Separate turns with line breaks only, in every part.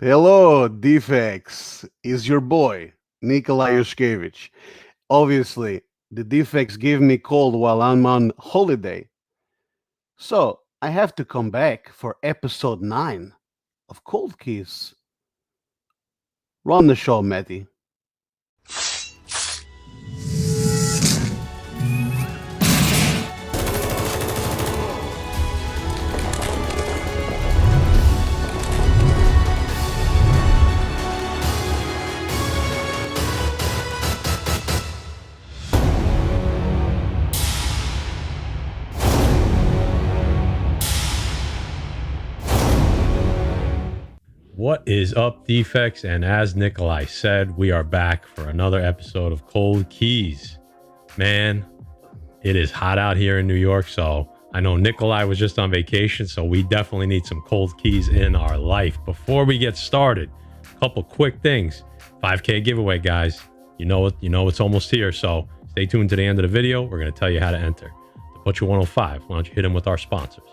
Hello, Defects. Is your boy, Nikolai Yushkevich. Obviously, the Defects give me cold while I'm on holiday. So, I have to come back for episode 9 of Cold Keys. Run the show, Matty.
What is up, defects? And as Nikolai said, we are back for another episode of Cold Keys. Man, it is hot out here in New York, so I know Nikolai was just on vacation, so we definitely need some cold keys in our life. Before we get started, a couple quick things. 5K giveaway, guys. You know it's almost here, so stay tuned to the end of the video. We're going to tell you how to enter. To put you 105, why don't you hit him with our sponsors?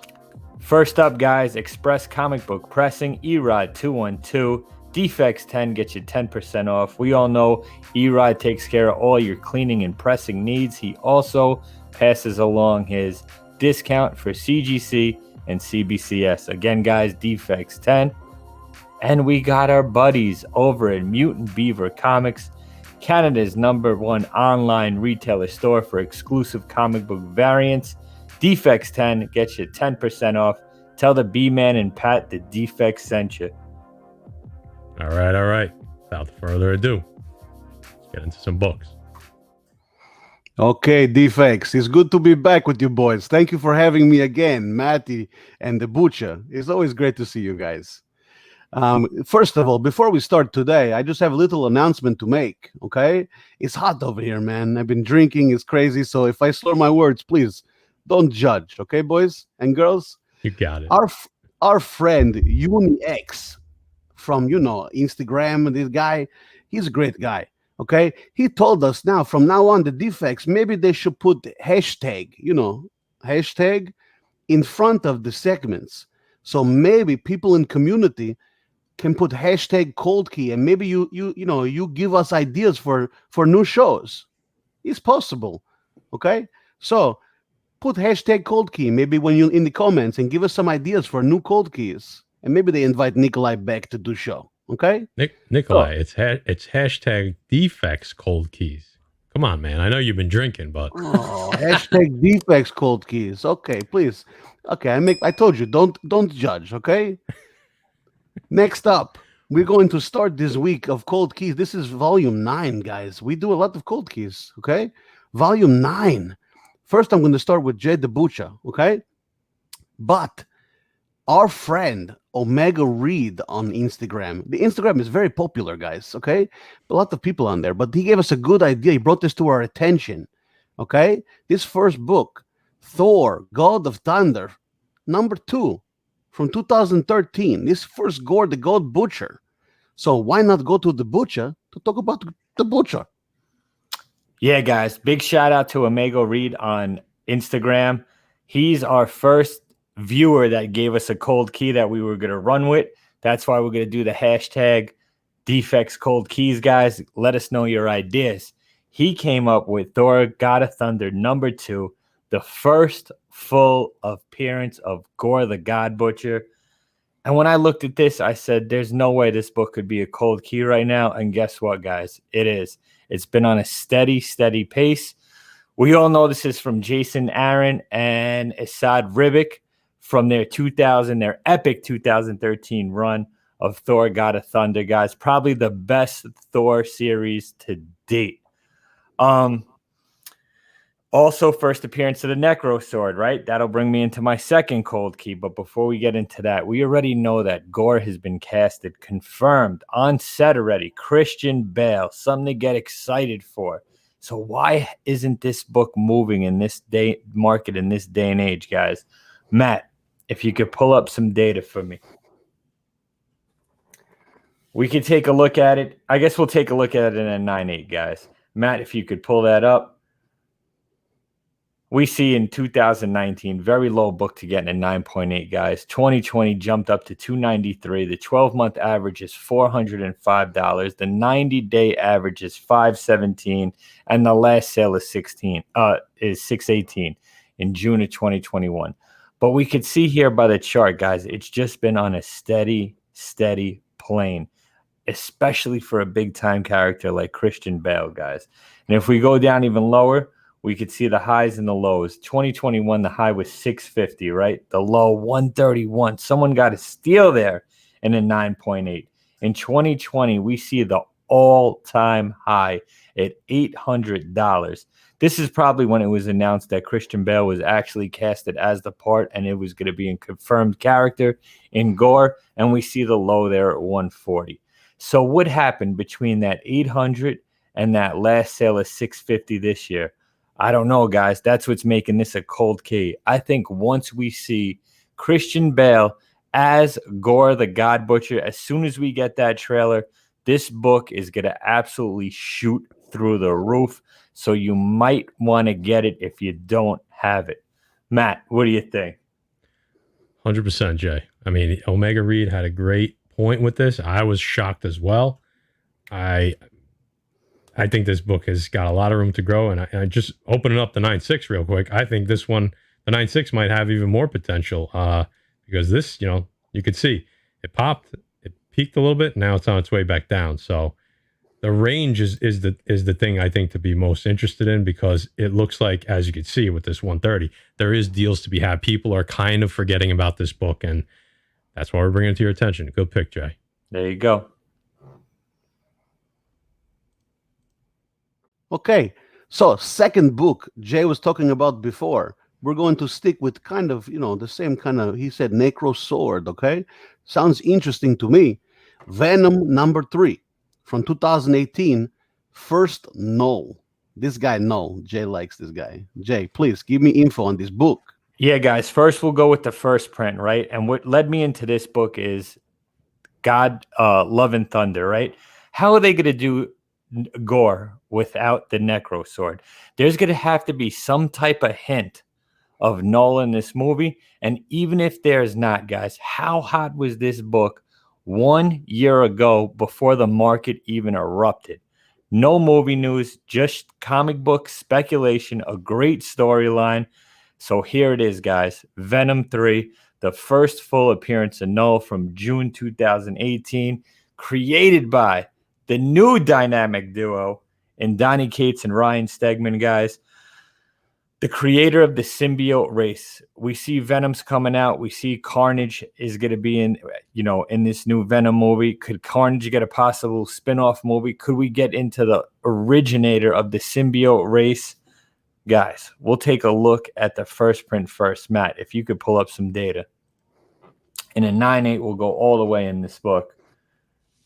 First up, guys, Express Comic Book Pressing, Erod 212, Defects 10 gets you 10% off. We all know Erod takes care of all your cleaning and pressing needs. He also passes along his discount for CGC and CBCS. Again, guys, Defects 10. And we got our buddies over at Mutant Beaver Comics, Canada's #1 online retailer store for exclusive comic book variants. Defects 10 gets you 10% off. Tell the B-Man and Pat the Defects sent you.
All right. Without further ado, let's get into some books.
Okay, Defects. It's good to be back with you boys. Thank you for having me again, Matty and the Butcher. It's always great to see you guys. First of all, before we start today, I just have a little announcement to make, okay? It's hot over here, man. I've been drinking. It's crazy. So if I slur my words, please don't judge, okay, boys and girls?
You got it.
Our friend UniX from Instagram, this guy, he's a great guy. Okay, he told us from now on the defects, maybe they should put hashtag in front of the segments, so maybe people in community can put hashtag cold key, and maybe you give us ideas for new shows. It's possible. Okay, so put hashtag cold key maybe when you're in the comments and give us some ideas for new cold keys, and maybe they invite Nikolai back to do show. Okay,
Nikolai, it's hashtag defects cold keys. Come on, man. I know you've been drinking, but
hashtag defects cold keys. Okay, please. Okay, I told you, don't judge. Okay. Next up, we're going to start this week of cold keys. This is volume 9, guys. We do a lot of cold keys. Okay, volume 9. First, I'm going to start with Jay the Butcher, okay? But our friend Omega Reed on Instagram, the Instagram is very popular, guys, okay? A lot of people on there, but he gave us a good idea. He brought this to our attention, okay? This first book, Thor, God of Thunder, #2 from 2013. This first Gore the God Butcher. So why not go to the Butcher to talk about the Butcher?
Yeah, guys, big shout out to Omega Reed on Instagram. He's our first viewer that gave us a cold key that we were going to run with. That's why we're going to do the hashtag defects cold keys, guys. Let us know your ideas. He came up with Thor, God of Thunder, #2, the first full appearance of Gore the God Butcher. And when I looked at this, I said, there's no way this book could be a cold key right now. And guess what, guys? It is. It's been on a steady pace. We all know this is from Jason Aaron and Asad Ribic from their epic 2013 run of Thor, God of Thunder, guys. Probably the best Thor series to date. Also, first appearance of the Necro Sword, right? That'll bring me into my second cold key. But before we get into that, we already know that Gore has been casted, confirmed, on set already. Christian Bale, something to get excited for. So why isn't this book moving in this market in this day and age, guys? Matt, if you could pull up some data for me. We could take a look at it. I guess we'll take a look at it in a 9.8, guys. Matt, if you could pull that up. We see in 2019, very low book to get in 9.8, guys. 2020 jumped up to 293. The 12-month average is $405. The 90-day average is 517, and the last sale is 618 in June of 2021. But we could see here by the chart, guys, it's just been on a steady plane, especially for a big-time character like Christian Bale, guys. And if we go down even lower, we could see the highs and the lows. 2021, the high was 650, right? The low, 131. Someone got a steal there in a 9.8. In 2020, we see the all-time high at $800. This is probably when it was announced that Christian Bale was actually casted as the part, and it was going to be a confirmed character in Gore, and we see the low there at 140. So what happened between that 800 and that last sale of 650 this year? I don't know, guys. That's what's making this a cold key. I think once we see Christian Bale as Gore the God Butcher, as soon as we get that trailer, this book is going to absolutely shoot through the roof. So you might want to get it if you don't have it. Matt, what do you think?
100%, Jay. I mean, Omega Reed had a great point with this. I was shocked as well. I think this book has got a lot of room to grow. And I just opening up the 9.6 real quick. I think this one, the 9.6, might have even more potential because this, you could see it popped, it peaked a little bit. Now it's on its way back down. So the range is the thing I think to be most interested in, because it looks like, as you can see with this 130, there is deals to be had. People are kind of forgetting about this book, and that's why we're bringing it to your attention. Good pick, Jay.
There you go.
Okay, so second book Jay was talking about before. We're going to stick with kind of, the same kind of, he said, Necro Sword, okay? Sounds interesting to me. Venom #3 from 2018, First Null. This guy, Null. Jay likes this guy. Jay, please give me info on this book.
Yeah, guys, first we'll go with the first print, right? And what led me into this book is God, Love and Thunder, right? How are they going to do Gore without the Necro Sword? There's going to have to be some type of hint of Null in this movie. And even if there's not, guys, how hot was this book 1 year ago before the market even erupted? No movie news, just comic book speculation, a great storyline. So here it is, guys. Venom 3, the first full appearance of Null from June 2018, created by the new dynamic duo in Donny Cates and Ryan Stegman, guys. The creator of the symbiote race. We see Venom's coming out. We see Carnage is going to be in this new Venom movie. Could Carnage get a possible spin-off movie? Could we get into the originator of the symbiote race? Guys, we'll take a look at the first print first. Matt, if you could pull up some data. In a 9.8, we'll go all the way in this book.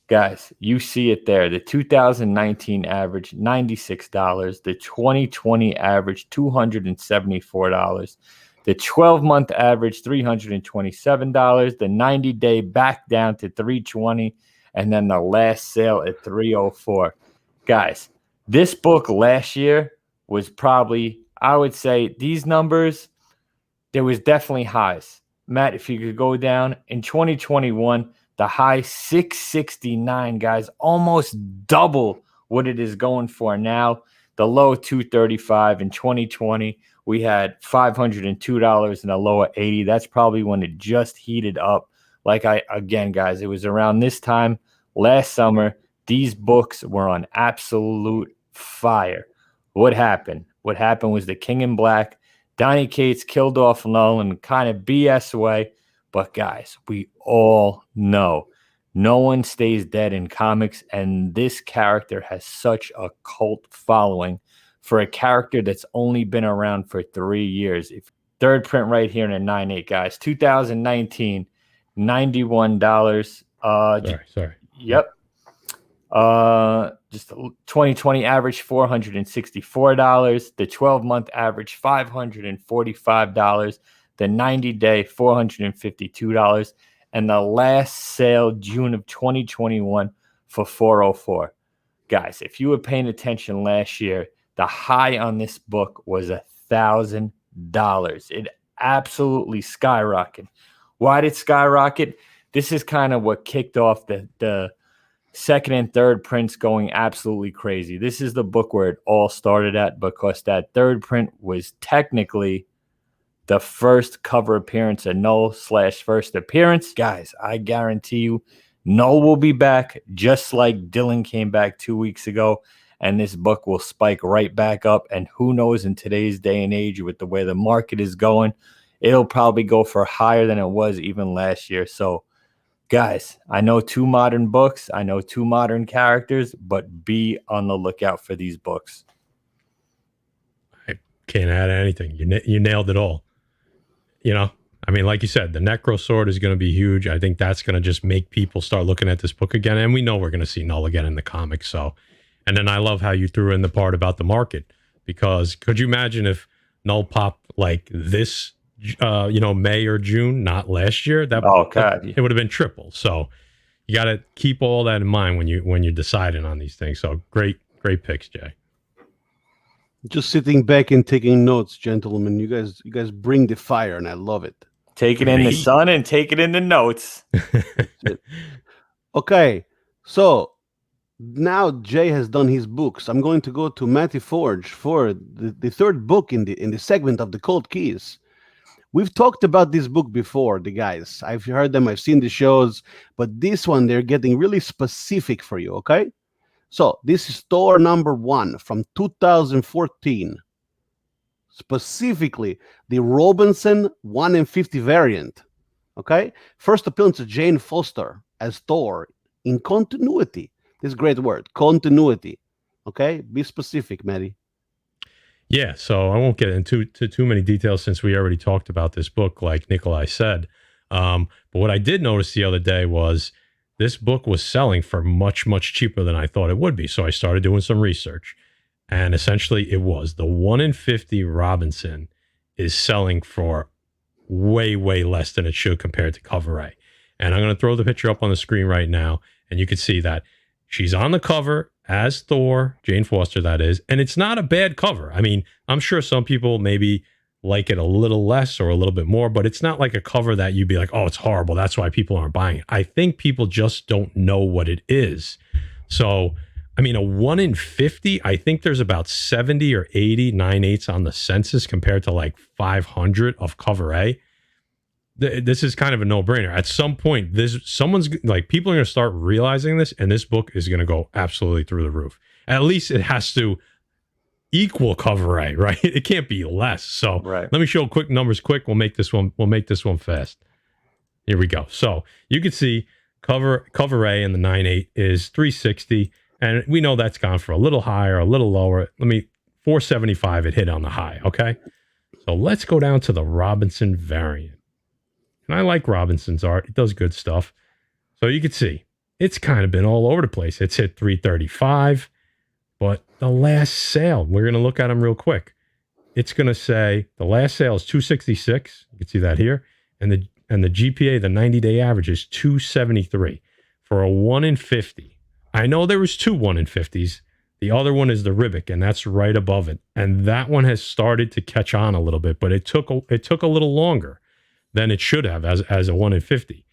Guys, you see it there. The 2019 average, $96. The 2020 average, $274. The 12-month average, $327. The 90-day back down to $320. And then the last sale at $304. Guys, this book last year was probably, I would say, these numbers, there was definitely highs. Matt, if you could go down, in 2021, the high 669, guys, almost double what it is going for now. The low 235 in 2020, we had $502 and a low of 80. That's probably when it just heated up. Again, guys, it was around this time last summer. These books were on absolute fire. What happened? What happened was the King in Black, Donny Cates killed off Null in kind of BS way. But guys, we all know no one stays dead in comics, and this character has such a cult following for a character that's only been around for 3 years. Third print right here in a 9.8, guys. 2019, $91.
Sorry.
Yep. Just 2020 average $464. The 12-month average $545. The 90-day $452. And the last sale June of 2021 for $404. Guys, if you were paying attention last year, the high on this book was $1,000. It absolutely skyrocketed. Why did it skyrocket? This is kind of what kicked off the second and third prints going absolutely crazy. This is the book where it all started at, because that third print was technically the first cover appearance of Null/first appearance. Guys, I guarantee you, Null will be back just like Dylan came back 2 weeks ago, and this book will spike right back up. And who knows, in today's day and age, with the way the market is going, it'll probably go for higher than it was even last year. So, guys, I know 2 modern books, I know 2 modern characters, but be on the lookout for these books.
I can't add anything. You nailed it all. You know, I mean, like you said, the Necro Sword is going to be huge. I think that's going to just make people start looking at this book again. And we know we're going to see Null again in the comics. So, and then I love how you threw in the part about the market, because could you imagine if Null popped like this, May or June, not last year? It would have been triple. So you got to keep all that in mind when you're deciding on these things. So great picks, Jay.
Just sitting back and taking notes, gentlemen. You guys bring the fire, and I love it.
Take it in the sun and take it in the notes.
Okay, so now Jay has done his books. I'm going to go to Matty Forge for the third book in the segment of the Cold Keys. We've talked about this book before, the guys. I've heard them, I've seen the shows, but this one, they're getting really specific for you, okay? So this is Thor #1 from 2014. Specifically, the Robinson 1 in 50 variant, okay? First appearance of Jane Foster as Thor in continuity. This great word, continuity, okay? Be specific, Matty.
Yeah, so I won't get into too many details since we already talked about this book, like Nikolai said. But what I did notice the other day was this book was selling for much, much cheaper than I thought it would be. So I started doing some research, and essentially it was the 1 in 50 Robinson is selling for way, way less than it should compared to cover A. And I'm going to throw the picture up on the screen right now, and you can see that she's on the cover as Thor, Jane Foster, that is, and it's not a bad cover. I mean, I'm sure some people maybe like it a little less or a little bit more, but it's not like a cover that you'd be like, oh, it's horrible, that's why people aren't buying it. I think people just don't know what it is. So, I mean, a 1 in 50, I think there's about 70 or 80 9/8 on the census compared to like 500 of cover A. This is kind of a no-brainer. At some point, people are going to start realizing this, and this book is going to go absolutely through the roof. At least it has to equal cover A, right? It can't be less. So
right.
Let me show quick numbers. We'll make this one fast. Here we go. So you can see cover A in the 9/8 is 360, and we know that's gone for a little higher, a little lower. 475 it hit on the high. Okay, so let's go down to the Robinson variant. And I like Robinson's art. It does good stuff. So you can see it's kind of been all over the place. It's hit 335, but the last sale, we're going to look at them real quick. It's going to say the last sale is 266. You can see that here. And the GPA, the 90-day average, is 273 for a 1 in 50. I know there was 2 1 in 50s. The other one is the Ribic, and that's right above it. And that one has started to catch on a little bit, but it took a little longer than it should have as a 1 in 50.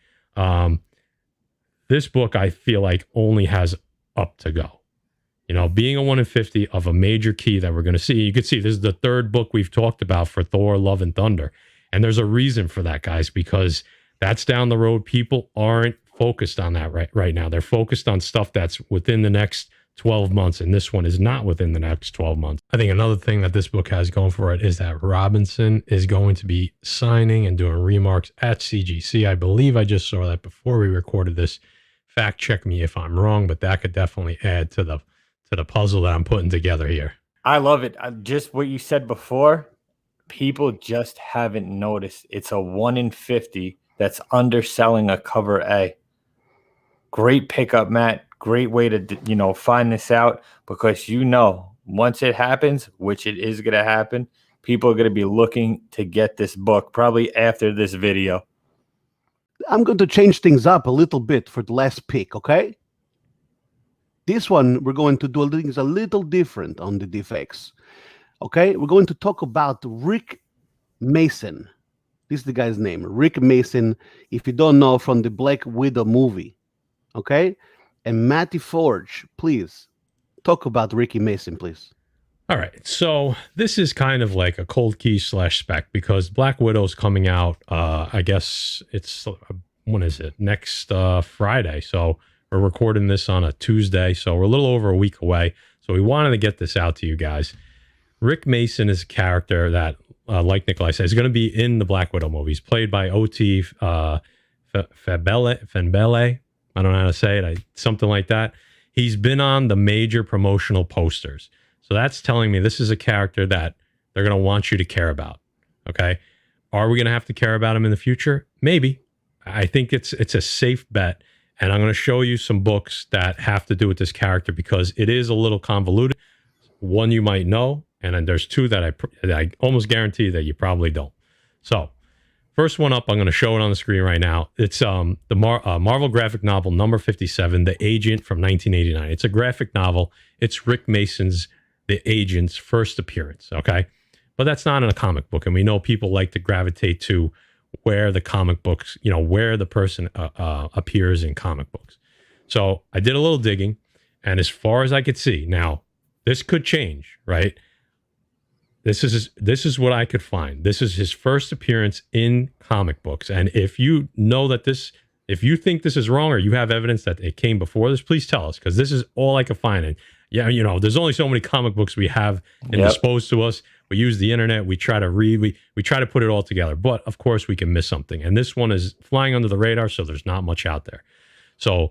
This book, I feel like, only has up to go. You know, being a 1 in 50 of a major key that we're going to see. You can see this is the third book we've talked about for Thor, Love, and Thunder. And there's a reason for that, guys, because that's down the road. People aren't focused on that right now. They're focused on stuff that's within the next 12 months, and this one is not within the next 12 months. I think another thing that this book has going for it is that Robinson is going to be signing and doing remarks at CGC. I believe I just saw that before we recorded this. Fact check me if I'm wrong, but that could definitely add to the puzzle that I'm putting together here.
I love it. Just what you said before, people just haven't noticed. It's a 1 in 50 that's underselling a cover A. Great pickup, Matt. Great way to, find this out, because once it happens, which it is going to happen, people are going to be looking to get this book probably after this video.
I'm going to change things up a little bit for the last pick, okay? This one, we're going to do things a little different on the defects, okay? We're going to talk about Rick Mason. This is the guy's name, Rick Mason. If you don't know, from the Black Widow movie, okay? And Matty Forge, please talk about Ricky Mason, please.
All right, so this is kind of like a cold key / spec because Black Widow's coming out. I guess it's when is it? Next Friday. So we're recording this on a Tuesday, so we're a little over a week away. So we wanted to get this out to you guys. Rick Mason is a character that, like Nikolai said, is going to be in the Black Widow movies, played by O.T. Fenbele. I don't know how to say it. Something like that. He's been on the major promotional posters. So that's telling me this is a character that they're going to want you to care about. Okay. Are we going to have to care about him in the future? Maybe. I think it's a safe bet. And I'm going to show you some books that have to do with this character because it is a little convoluted. One you might know, and then there's two that I almost guarantee that you probably don't. So first one up, I'm going to show it on the screen right now. It's the Marvel graphic novel number 57, The Agent from 1989. It's a graphic novel. It's Rick Mason's The Agent's first appearance, okay? But that's not in a comic book, and we know people like to gravitate to where the comic books, where the person appears in comic books. So I did a little digging, and as far as I could see, now this could change, right? This is what I could find. This is his first appearance in comic books, and if you know that if you think this is wrong or you have evidence that it came before this, please tell us because this is all I could find. And yeah, there's only so many comic books we have disposed to us. We use the internet. We try to read. We try to put it all together. But, of course, we can miss something. And this one is flying under the radar, so there's not much out there. So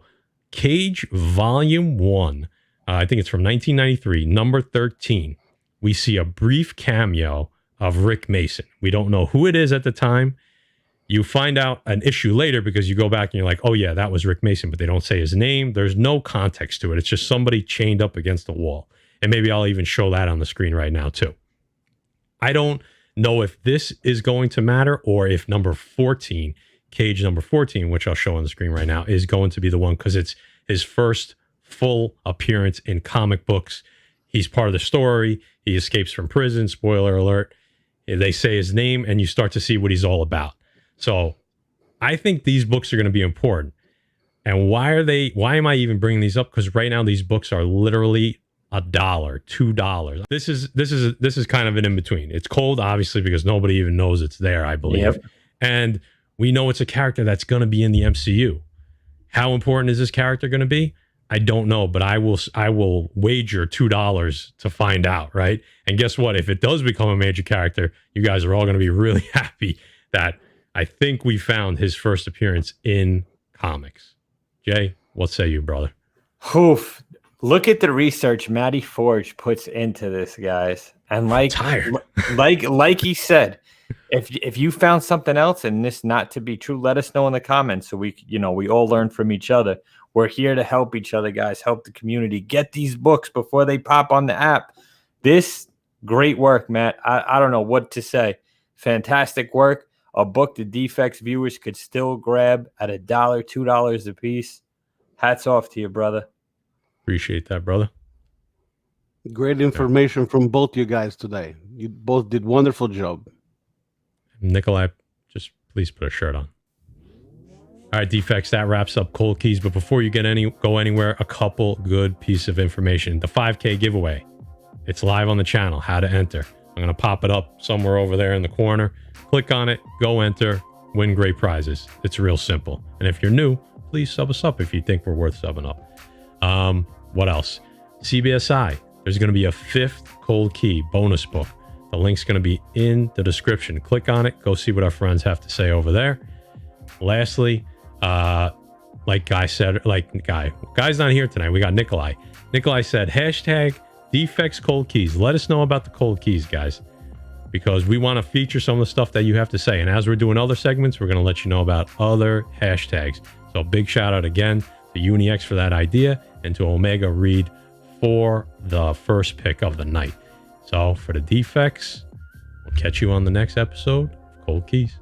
Cage Volume 1, I think it's from 1993, number 13. We see a brief cameo of Rick Mason. We don't know who it is at the time. You find out an issue later because you go back and you're like, oh, yeah, that was Rick Mason, but they don't say his name. There's no context to it. It's just somebody chained up against the wall. And maybe I'll even show that on the screen right now, too. I don't know if this is going to matter or if number 14, Cage number 14, which I'll show on the screen right now, is going to be the one because it's his first full appearance in comic books. He's part of the story. He escapes from prison. Spoiler alert. They say his name and you start to see what he's all about. So I think these books are going to be important. And why am I even bringing these up? Because right now these books are literally $1, $2. This is kind of an in-between. It's cold, obviously, because nobody even knows it's there, I believe. Yep. And we know it's a character that's going to be in the MCU. How important is this character going to be? I don't know, but I will wager $2 to find out, right? And guess what? If it does become a major character, you guys are all going to be really happy that I think we found his first appearance in comics. Jay, what say you, brother?
Oof. Look at the research Matty Forge puts into this, guys. And like he said, if you found something else and this not to be true, let us know in the comments so we all learn from each other. We're here to help each other, guys. Help the community. Get these books before they pop on the app. This great work, Matt. I don't know what to say. Fantastic work. A book the Defects viewers could still grab at $1, $2 a piece. Hats off to you, brother.
Appreciate that, brother.
Great information from both you guys today. You both did wonderful job.
Nikolai, just please put a shirt on. All right, Defects, that wraps up Cold Keys. But before you go anywhere, a couple good pieces of information. The 5K giveaway. It's live on the channel. How to enter. I'm going to pop it up somewhere over there in the corner. Click on it, go enter, win great prizes. It's real simple. And if you're new, please sub us up if you think we're worth subbing up. What else? CBSI. There's going to be a 5th Cold Key bonus book. The link's going to be in the description. Click on it. Go see what our friends have to say over there. Lastly, like Guy said, Guy's not here tonight. We got Nikolai. Nikolai said, #Defects Cold Keys. Let us know about the Cold Keys, guys, because we want to feature some of the stuff that you have to say. And as we're doing other segments, we're going to let you know about other hashtags. So big shout out again to UniX for that idea and to Omega Reed for the first pick of the night. So for the Defects, we'll catch you on the next episode of Cold Keys.